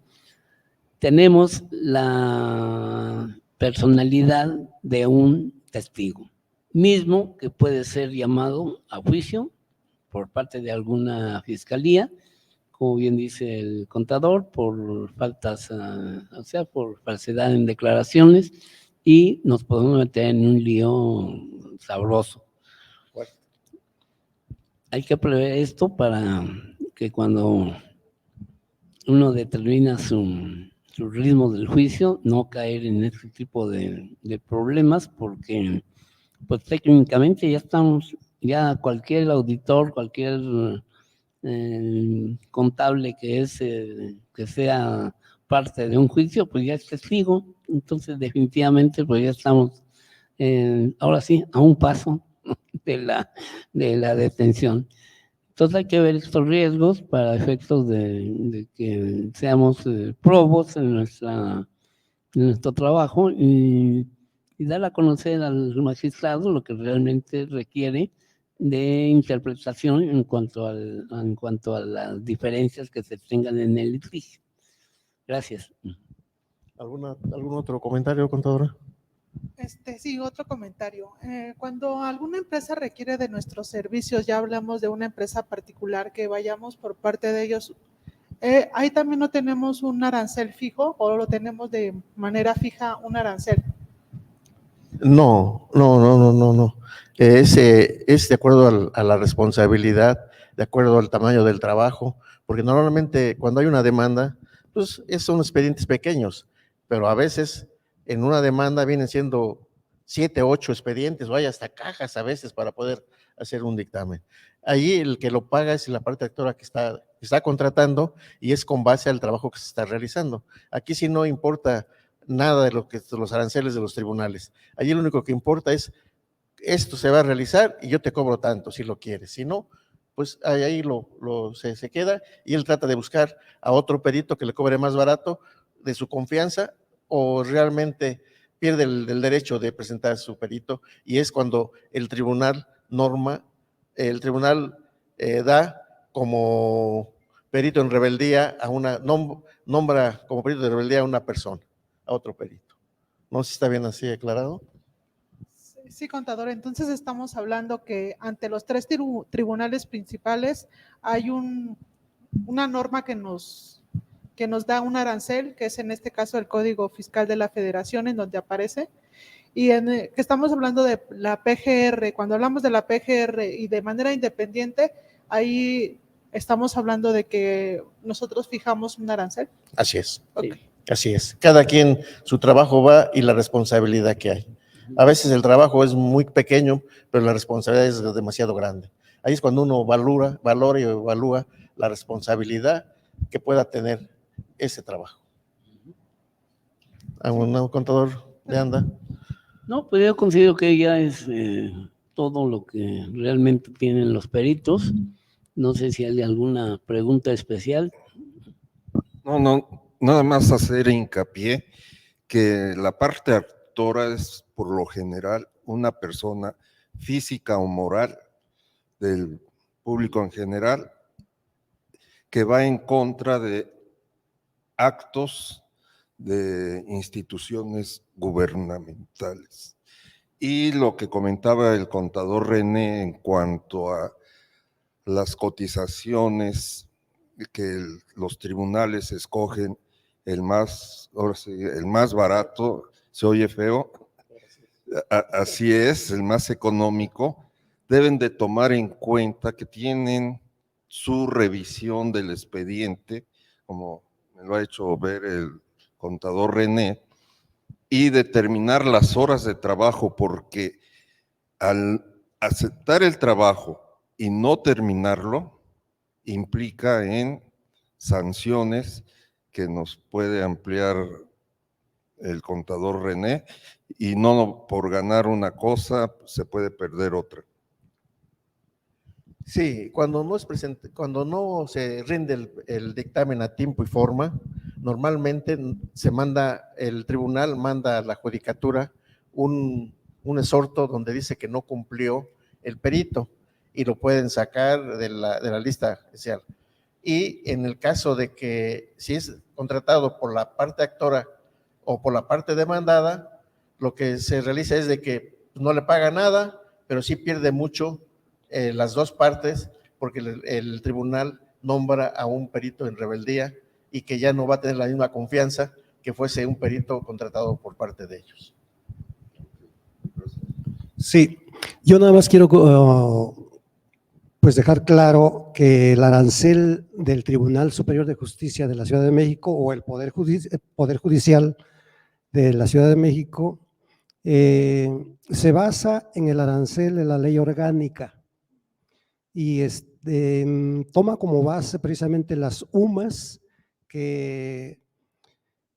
tenemos la personalidad de un testigo, mismo que puede ser llamado a juicio por parte de alguna fiscalía, como bien dice el contador, por faltas, o sea, por falsedad en declaraciones, y nos podemos meter en un lío sabroso. Hay que prever esto para que cuando uno determina su ritmo del juicio, no caer en este tipo de problemas, porque pues técnicamente ya estamos, ya cualquier auditor, cualquier contable que sea parte de un juicio, pues ya es testigo. Entonces definitivamente pues ya estamos ahora sí a un paso de la detención. Entonces hay que ver estos riesgos para efectos de que seamos probos en nuestro trabajo, y dar a conocer al magistrado lo que realmente requiere de interpretación en cuanto a las diferencias que se tengan en el litigio. Gracias. ¿Algún otro comentario, contadora? Sí, otro comentario. Cuando alguna empresa requiere de nuestros servicios, ya hablamos de una empresa particular, que vayamos por parte de ellos, ahí también no tenemos un arancel fijo, o lo tenemos de manera fija un arancel. No. Es de acuerdo a la responsabilidad, de acuerdo al tamaño del trabajo, porque normalmente cuando hay una demanda, pues son expedientes pequeños, pero a veces en una demanda vienen siendo 7, 8 expedientes, o hay hasta cajas a veces para poder hacer un dictamen. Allí el que lo paga es la parte actora que está contratando, y es con base al trabajo que se está realizando. Aquí sí no importa nada de los aranceles de los tribunales. Allí lo único que importa es: esto se va a realizar y yo te cobro tanto si lo quieres. Si no, pues ahí se queda, y él trata de buscar a otro perito que le cobre más barato de su confianza, o realmente pierde el derecho de presentar su perito, y es cuando el tribunal da como perito en rebeldía nombra como perito de rebeldía a una persona, a otro perito. No sé si está bien así aclarado. Sí, contador. Entonces estamos hablando que ante los 3 tribunales principales hay una norma que nos da un arancel, que es en este caso el Código Fiscal de la Federación, en donde aparece, y que estamos hablando de la PGR. Cuando hablamos de la PGR y de manera independiente, ahí estamos hablando de que nosotros fijamos un arancel. Así es. Okay. Así es. Cada quien su trabajo va, y la responsabilidad que hay. A veces el trabajo es muy pequeño, pero la responsabilidad es demasiado grande. Ahí es cuando uno valora y evalúa la responsabilidad que pueda tener ese trabajo. ¿Algún contador de anda? No, pues yo considero que ya es todo lo que realmente tienen los peritos. No sé si hay alguna pregunta especial. No, nada más hacer hincapié que la parte actora es por lo general una persona física o moral del público en general que va en contra de actos de instituciones gubernamentales. Y lo que comentaba el contador René en cuanto a las cotizaciones que los tribunales escogen ahora sí, el más barato, se oye feo, así es, el más económico, deben de tomar en cuenta que tienen su revisión del expediente, como me lo ha hecho ver el contador René, y determinar las horas de trabajo, porque al aceptar el trabajo y no terminarlo, implica en sanciones que nos puede ampliar el contador René, y no por ganar una cosa se puede perder otra. Sí, cuando no es presente, cuando no se rinde el dictamen a tiempo y forma, normalmente el tribunal manda a la judicatura un exhorto donde dice que no cumplió el perito y lo pueden sacar de la lista judicial. Y en el caso de que si es contratado por la parte actora o por la parte demandada, lo que se realiza es de que no le paga nada, pero sí pierde mucho las dos partes, porque el tribunal nombra a un perito en rebeldía y que ya no va a tener la misma confianza que fuese un perito contratado por parte de ellos. Sí, yo nada más quiero pues dejar claro que el arancel del Tribunal Superior de Justicia de la Ciudad de México o el Poder Judicial de la Ciudad de México se basa en el arancel de la ley orgánica y toma como base precisamente las UMAS que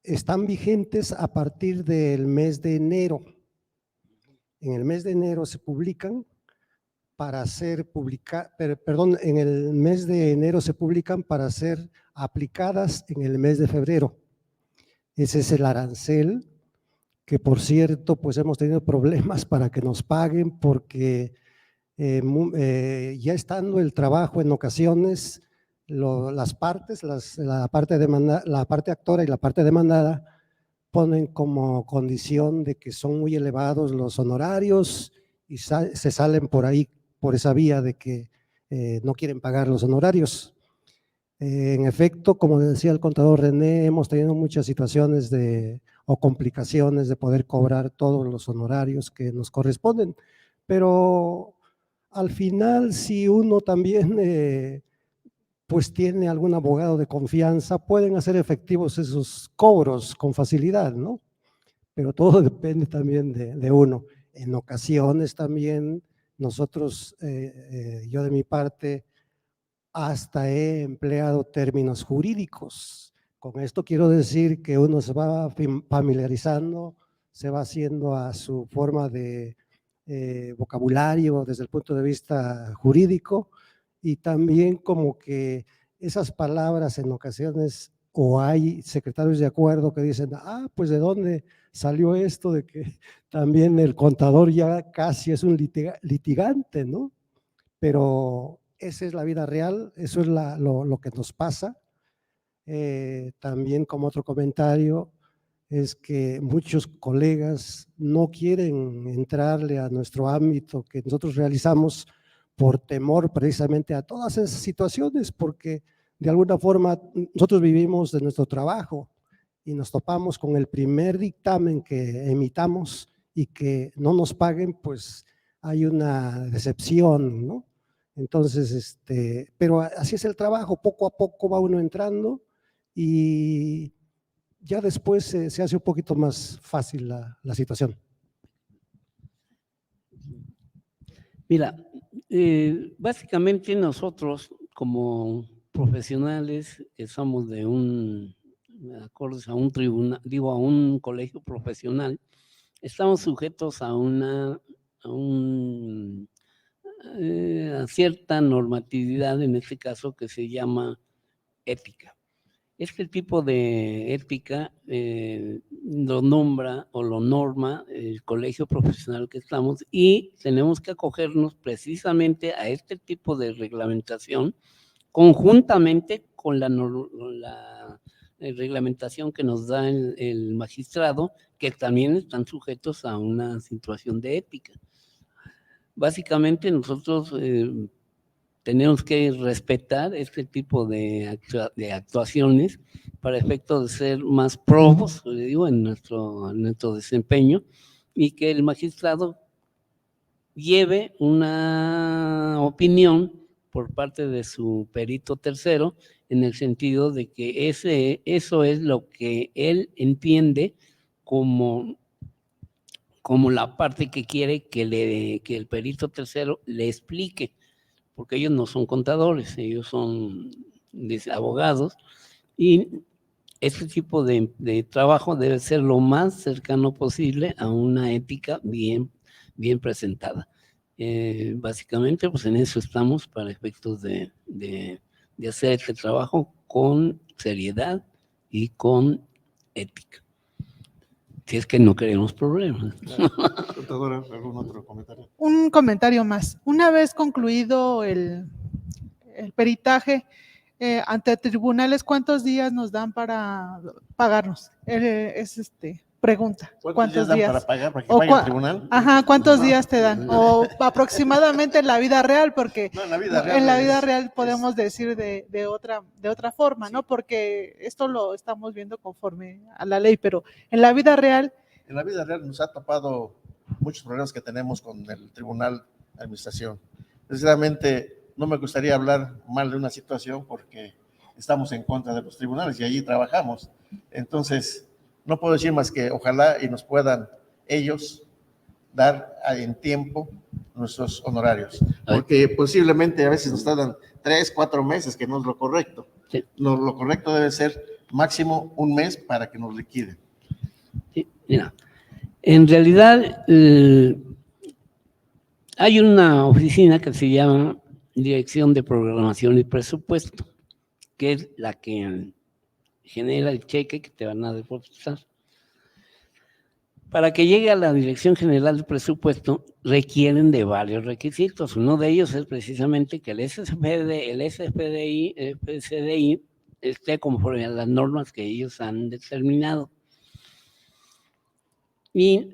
están vigentes a partir del mes de enero. En el mes de enero se publican para ser en el mes de enero se publican para ser aplicadas en el mes de febrero. Ese es el arancel, que por cierto, pues hemos tenido problemas para que nos paguen porque ya estando el trabajo en ocasiones, las partes, la parte actora y la parte demandada ponen como condición de que son muy elevados los honorarios y se salen por ahí, por esa vía de que no quieren pagar los honorarios. En efecto, como decía el contador René, hemos tenido muchas situaciones o complicaciones de poder cobrar todos los honorarios que nos corresponden, pero al final, si uno también pues tiene algún abogado de confianza, pueden hacer efectivos esos cobros con facilidad, ¿no? Pero todo depende también de uno. En ocasiones también nosotros, yo de mi parte, hasta he empleado términos jurídicos. Con esto quiero decir que uno se va familiarizando, se va haciendo a su forma de vocabulario desde el punto de vista jurídico y también como que esas palabras en ocasiones o hay secretarios de acuerdo que dicen, pues de dónde salió esto de que también el contador ya casi es un litigante, ¿no? Pero esa es la vida real, eso es lo que nos pasa. También como otro comentario es que muchos colegas no quieren entrarle a nuestro ámbito que nosotros realizamos por temor precisamente a todas esas situaciones, porque de alguna forma nosotros vivimos de nuestro trabajo y nos topamos con el primer dictamen que emitamos y que no nos paguen, pues hay una decepción, ¿no? Entonces, pero así es el trabajo, poco a poco va uno entrando y ya después se hace un poquito más fácil la situación. Mira, básicamente nosotros como profesionales que somos acordes a un tribunal, a un colegio profesional, estamos sujetos a a cierta normatividad, en este caso que se llama ética. Este tipo de ética lo nombra o lo norma el colegio profesional que estamos y tenemos que acogernos precisamente a este tipo de reglamentación conjuntamente con la reglamentación que nos da el magistrado, que también están sujetos a una situación de ética. Básicamente nosotros tenemos que respetar este tipo de actuaciones para efecto de ser más probos, le digo, en nuestro desempeño, y que el magistrado lleve una opinión por parte de su perito tercero, en el sentido de que eso es lo que él entiende como la parte que quiere que el perito tercero le explique, porque ellos no son contadores, ellos son abogados, y este tipo de trabajo debe ser lo más cercano posible a una ética bien presentada. Básicamente, pues en eso estamos para efectos de hacer este trabajo con seriedad y con ética. Si es que no queremos problemas. Contadora, ¿algún otro comentario? Un comentario más. Una vez concluido el peritaje, ante tribunales, ¿cuántos días nos dan para pagarnos? Pregunta. ¿Cuántos días dan para pagar, para que O pague el tribunal? Ajá, ¿cuántos días te dan? O aproximadamente en la vida real, porque No, en la vida real, en la vida real podemos decir de otra forma, ¿no? Porque esto lo estamos viendo conforme a la ley, pero en la vida real. En la vida real nos ha tapado muchos problemas que tenemos con el Tribunal de Administración. Desgraciadamente, no me gustaría hablar mal de una situación porque estamos en contra de los tribunales y allí trabajamos. Entonces, no puedo decir más que ojalá y nos puedan ellos dar en tiempo nuestros honorarios, porque posiblemente a veces nos tardan 3, 4 meses, que no es lo correcto. Sí. No, lo correcto debe ser máximo 1 mes para que nos liquiden. Sí, mira, en realidad hay una oficina que se llama Dirección de Programación y Presupuesto, que es la que genera el cheque que te van a depositar. Para que llegue a la Dirección General de Presupuesto requieren de varios requisitos. Uno de ellos es precisamente que el SFDI, el FCDI esté conforme a las normas que ellos han determinado. Y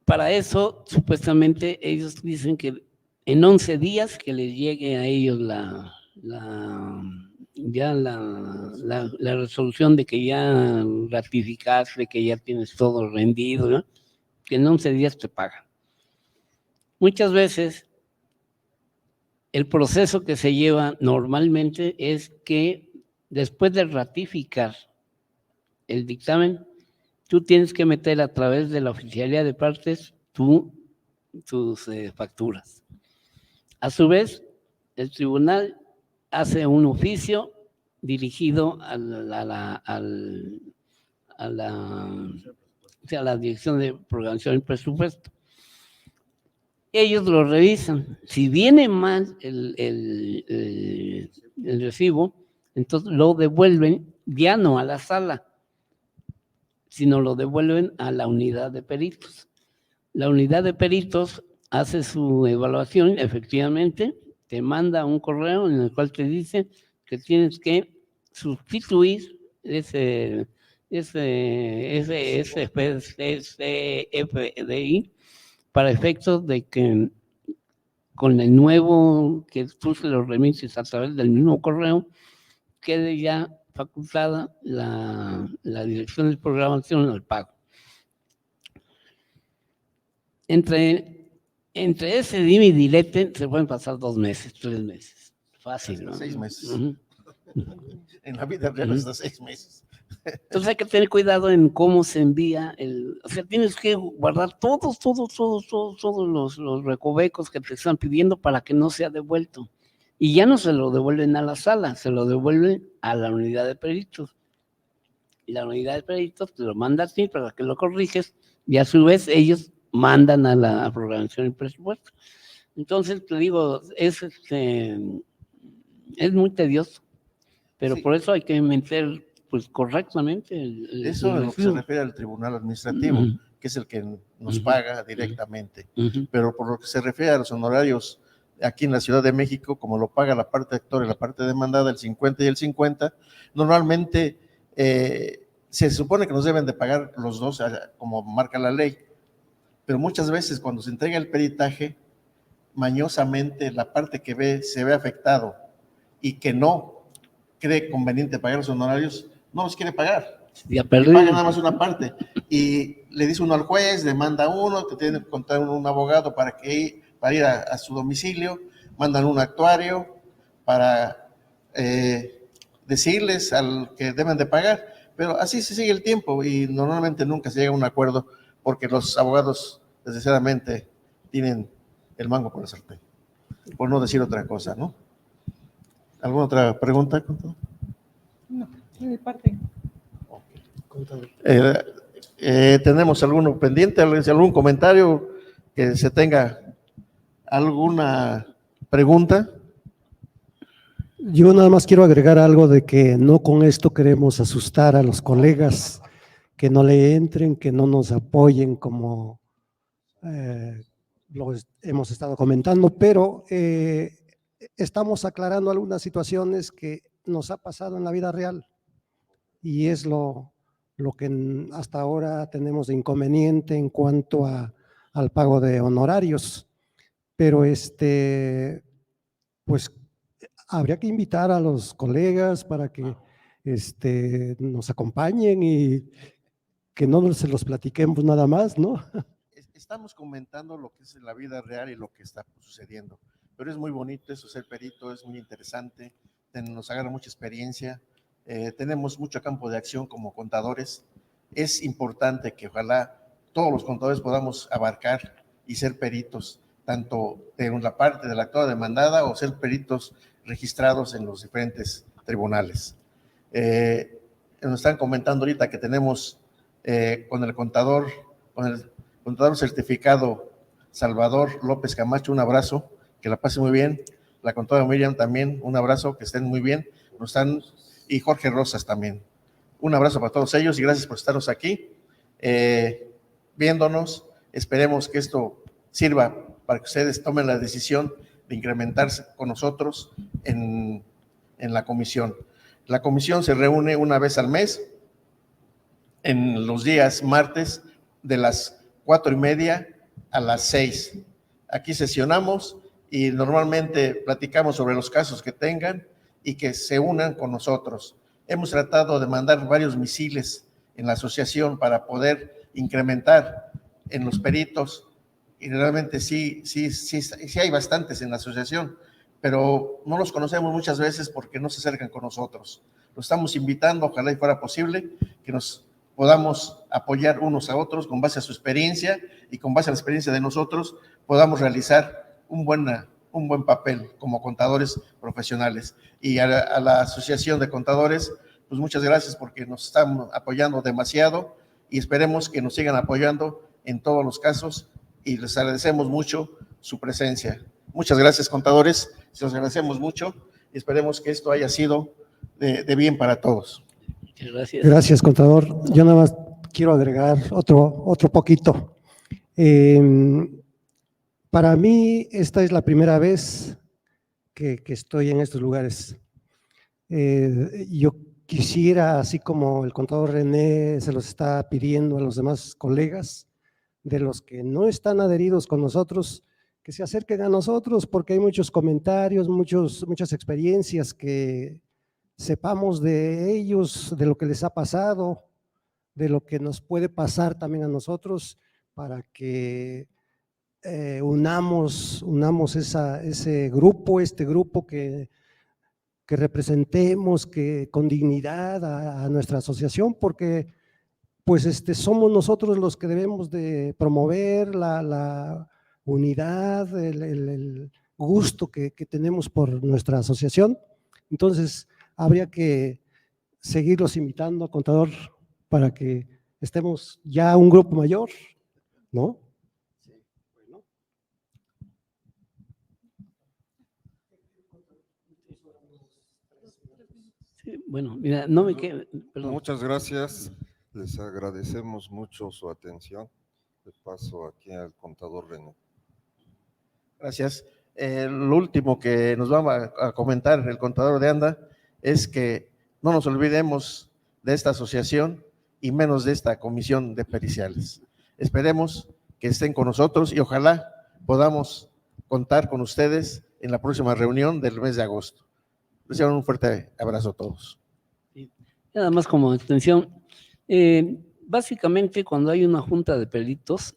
para eso, supuestamente, ellos dicen que en 11 días que les llegue a ellos la resolución de que ya ratificaste, que ya tienes todo rendido, ¿no? Que en 11 días te pagan. Muchas veces el proceso que se lleva normalmente es que después de ratificar el dictamen, tú tienes que meter a través de la oficialía de partes tus facturas. A su vez, el tribunal hace un oficio dirigido a la Dirección de Programación y Presupuesto. Ellos lo revisan. Si viene mal el recibo, entonces lo devuelven ya no a la sala, sino lo devuelven a la unidad de peritos. La unidad de peritos hace su evaluación, efectivamente, te manda un correo en el cual te dice que tienes que sustituir ese FDI para efectos de que con el nuevo que tú se lo remites a través del mismo correo, quede ya facultada la Dirección de Programación al pago. Entre ese dime y dilete se pueden pasar 2 meses, 3 meses. Fácil, ¿no? 6 meses. Uh-huh. En la vida real hasta 6 meses. Entonces hay que tener cuidado en cómo se envía o sea, tienes que guardar todos los recovecos que te están pidiendo para que no sea devuelto. Y ya no se lo devuelven a la sala, se lo devuelven a la unidad de peritos. Y la unidad de peritos te lo manda a ti para que lo corriges y a su vez ellos mandan a la programación y presupuesto. Entonces, te digo, es muy tedioso. Pero Sí. por eso hay que meter pues correctamente Eso el es lo que se recibo. refiere al Tribunal Administrativo, Ujú. que es el que nos Ujú. paga directamente. Ujú. Pero por lo que se refiere a los honorarios aquí en la Ciudad de México, como lo paga la parte actor y la parte demandada, el 50 y el 50, normalmente se supone que nos deben de pagar los dos, como marca la ley, pero muchas veces cuando se entrega el peritaje, mañosamente la parte que se ve afectado y que no cree conveniente pagar los honorarios, no los quiere pagar. Ya Y perdí. paga nada más una parte. Y le dice uno al juez, demanda a uno, que tiene que contar un abogado para ir a su domicilio, mandan un actuario para decirles al que deben de pagar. Pero así se sigue el tiempo y normalmente nunca se llega a un acuerdo porque los abogados, desgraciadamente, tienen el mango por el sartén, por no decir otra cosa, ¿no? ¿Alguna otra pregunta? No, de mi parte. Contador. ¿Tenemos alguno pendiente, algún comentario que se tenga, alguna pregunta? Yo nada más quiero agregar algo de que no con esto queremos asustar a los colegas, que no le entren, que no nos apoyen como lo hemos estado comentando, pero estamos aclarando algunas situaciones que nos ha pasado en la vida real y es lo que hasta ahora tenemos de inconveniente en cuanto al pago de honorarios. Pero pues habría que invitar a los colegas para que nos acompañen y que no se los platiquemos nada más, ¿no? Estamos comentando lo que es la vida real y lo que está sucediendo, pero es muy bonito eso, ser perito, es muy interesante, nos agarra mucha experiencia, tenemos mucho campo de acción como contadores, es importante que ojalá todos los contadores podamos abarcar y ser peritos, tanto en la parte de la actuada demandada o ser peritos registrados en los diferentes tribunales. Nos están comentando ahorita que tenemos con el contador certificado Salvador López Camacho, un abrazo, que la pase muy bien. La contadora Miriam también, un abrazo, que estén muy bien. Y Jorge Rosas también. Un abrazo para todos ellos y gracias por estarnos aquí, viéndonos. Esperemos que esto sirva para que ustedes tomen la decisión de incrementarse con nosotros en la comisión. La comisión se reúne una vez al mes, en los días martes, de las 4:30 a las 6. Aquí sesionamos y normalmente platicamos sobre los casos que tengan y que se unan con nosotros. Hemos tratado de mandar varios misiles en la asociación para poder incrementar en los peritos y realmente sí hay bastantes en la asociación, pero no los conocemos muchas veces porque no se acercan con nosotros. Los estamos invitando, ojalá y fuera posible, que nos podamos apoyar unos a otros con base a su experiencia y con base a la experiencia de nosotros podamos realizar un buen papel como contadores profesionales. Y a la Asociación de Contadores, pues muchas gracias porque nos están apoyando demasiado y esperemos que nos sigan apoyando en todos los casos y les agradecemos mucho su presencia. Muchas gracias, contadores, se los agradecemos mucho y esperemos que esto haya sido de bien para todos. Muchas gracias. Gracias, contador. Yo nada más quiero agregar otro poquito. Para mí, esta es la primera vez que estoy en estos lugares. Yo quisiera, así como el contador René se los está pidiendo a los demás colegas, de los que no están adheridos con nosotros, que se acerquen a nosotros, porque hay muchos comentarios, muchas experiencias que sepamos de ellos, de lo que les ha pasado, de lo que nos puede pasar también a nosotros, para que unamos ese grupo, que representemos con dignidad a nuestra asociación, porque pues somos nosotros los que debemos de promover la unidad, el gusto que tenemos por nuestra asociación. Entonces, habría que seguirlos invitando, contador, para que estemos ya un grupo mayor, ¿no? Bueno, mira, no me queda, perdón. Muchas gracias. Les agradecemos mucho su atención. Le paso aquí al contador René. Gracias. Lo último que nos va a comentar el contador de ANDA es que no nos olvidemos de esta asociación y menos de esta comisión de periciales. Esperemos que estén con nosotros y ojalá podamos contar con ustedes en la próxima reunión del mes de agosto. Les doy un fuerte abrazo a todos. Nada más como extensión, básicamente cuando hay una junta de peritos,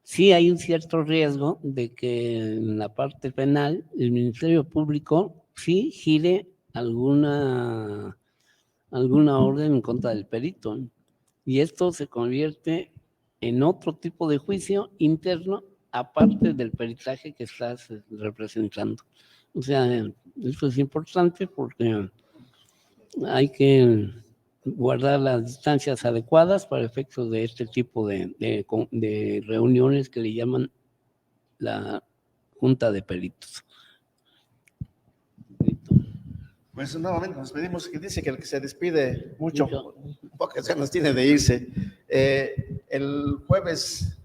sí hay un cierto riesgo de que en la parte penal el Ministerio Público sí gire alguna orden en contra del perito. Y esto se convierte en otro tipo de juicio interno aparte del peritaje que estás representando. O sea, esto es importante porque hay que guardar las distancias adecuadas para efectos de este tipo de reuniones que le llaman la Junta de Peritos. Pues nuevamente nos pedimos que dice que el que se despide mucho, pocas ganas tiene de irse.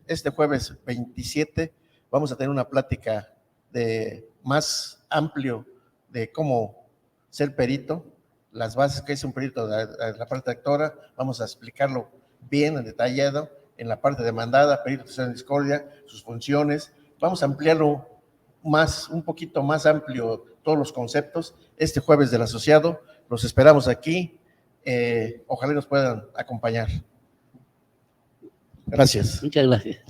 Este jueves 27, vamos a tener una plática más amplio de cómo ser perito, las bases que es un perito de la parte actora, vamos a explicarlo bien, en detallado, en la parte demandada, perito en discordia, sus funciones, vamos a ampliarlo un poquito más amplio todos los conceptos, este jueves del asociado, los esperamos aquí, ojalá nos puedan acompañar. Gracias. Muchas gracias.